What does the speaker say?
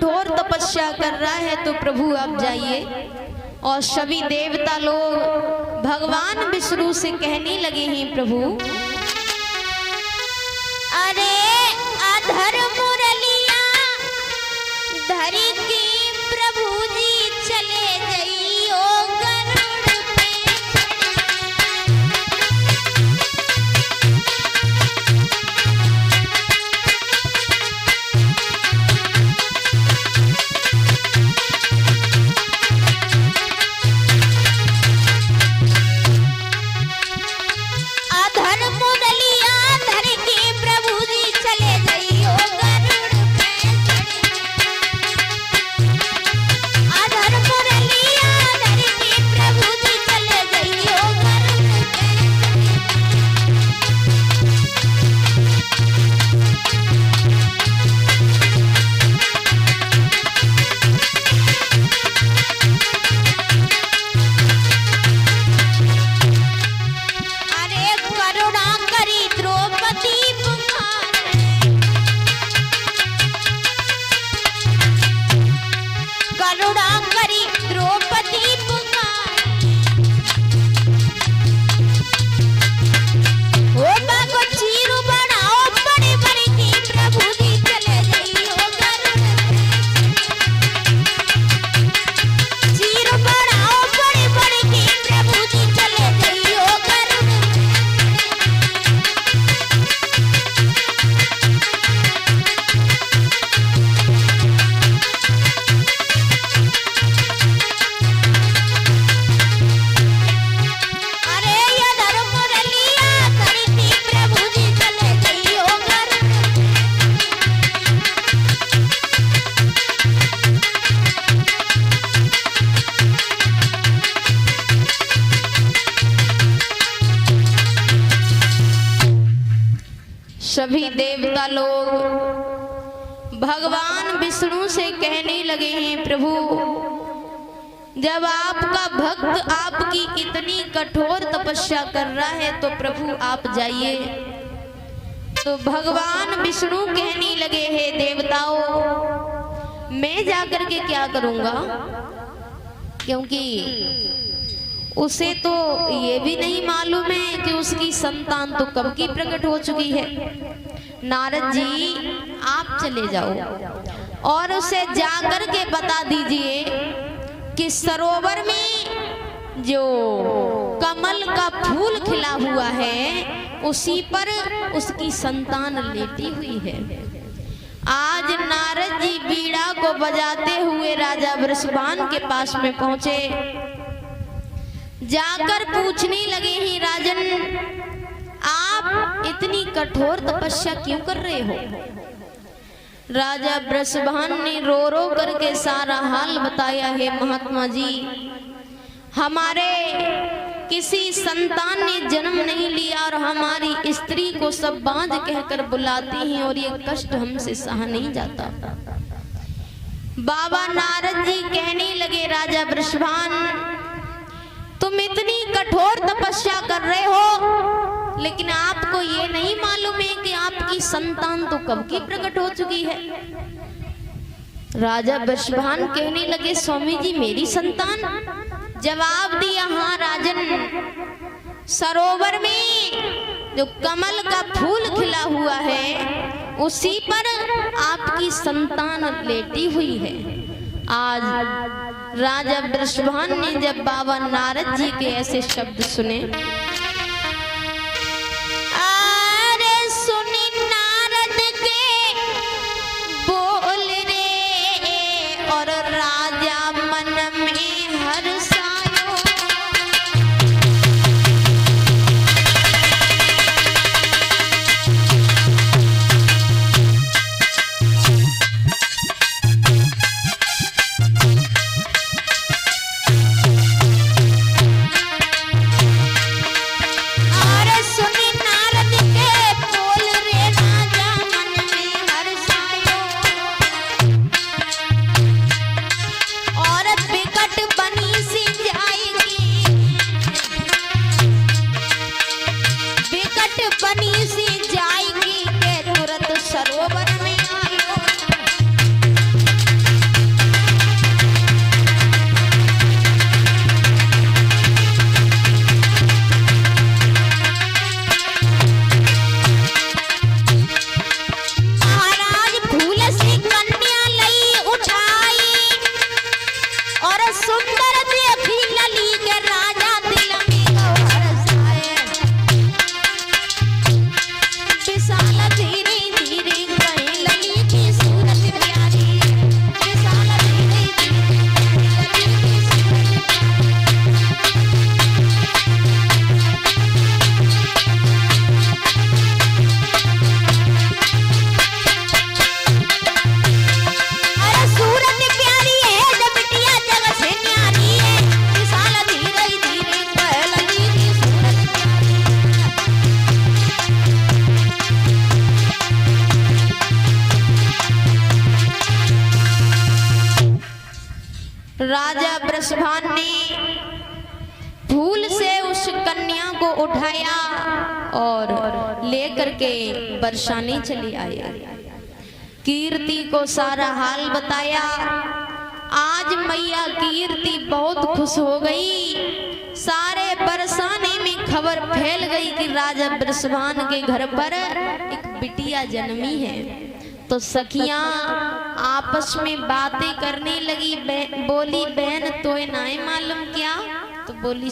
कठोर तपस्या कर रहा है तो प्रभु आप जाइए। और सभी देवता लोग भगवान विष्णु से कहने लगे हैं प्रभु अरे अधर मुरलिया धरी की प्रभु जी चले जाइयो गरुड़ पे अधर मुरलिया धरी की प्रभु जी चले जाइयो गरुड़ पे अधर मुरलिया धरी की प्रभु जी चले जाइयो गरुड़ पे अरे करुणा करी द्रौपदी पुकारे करुणा करी द्रौपदी पुकारे ओ बागो चीरू बनाओ बड़ी बड़ी की प्रभु जी चले जाइयो गरुड़ पे चीरू बनाओ बड़ी बड़ी की प्रभु जी चले जाइयो गरुड़ पे अरे ये धर मुरलिया धरी की प्रभु जी चले जाइयो गरुड़ पे सभी देवता लोग भगवान विष्णु से कहने लगे हैं प्रभु जब आपका भक्त आपकी इतनी कठोर तपस्या कर रहा है तो प्रभु आप जाइए। तो भगवान विष्णु कहने लगे हैं देवताओं मैं जाकर के क्या करूंगा, क्योंकि उसे तो ये भी नहीं मालूम है कि उसकी संतान तो कब की प्रकट हो चुकी है। नारद जी आप चले जाओ और उसे जाकर के बता दीजिए कि सरोवर में जो कमल का फूल खिला हुआ है उसी पर उसकी संतान लेटी हुई है। आज नारद जी बीड़ा को बजाते हुए राजा वृषभान के पास में पहुंचे, जाकर पूछने लगे हैं राजन आप इतनी कठोर तपस्या क्यों कर रहे हो। राजा वृषभान ने रो रो करके सारा हाल बताया है महात्मा जी हमारे किसी संतान ने जन्म नहीं लिया और हमारी स्त्री को सब बांझ कहकर बुलाती हैं और ये कष्ट हमसे सहा नहीं जाता। बाबा नारद जी कहने लगे राजा वृषभान तुम इतनी कठोर तपस्या कर रहे हो लेकिन आपको ये नहीं मालूम है कि आपकी संतान तो कब की प्रकट हो चुकी है। राजा वृषभान कहने लगे स्वामी जी मेरी संतान। जवाब दिया हाँ राजन, सरोवर में जो कमल का फूल खिला हुआ है उसी पर आपकी संतान लेटी हुई है। आज राजा वृषभान ने जब बाबा नारद जी के ऐसे शब्द सुने, अरे सुनी नारद के बोल रे और राजा मन में हर्षायो। राजा वृषभान ने फूल से उस कन्या को उठाया और लेकर के बरसाने चले आए। कीर्ति को सारा हाल बताया। आज मैया कीर्ति बहुत खुश हो गई। सारे बरसाने में खबर फैल गई कि राजा वृषभान के घर पर एक बिटिया जन्मी है। तो सखियां आपस में बातें करने लगी। बोली बहन तोय नाय मालूम क्या? तो बोली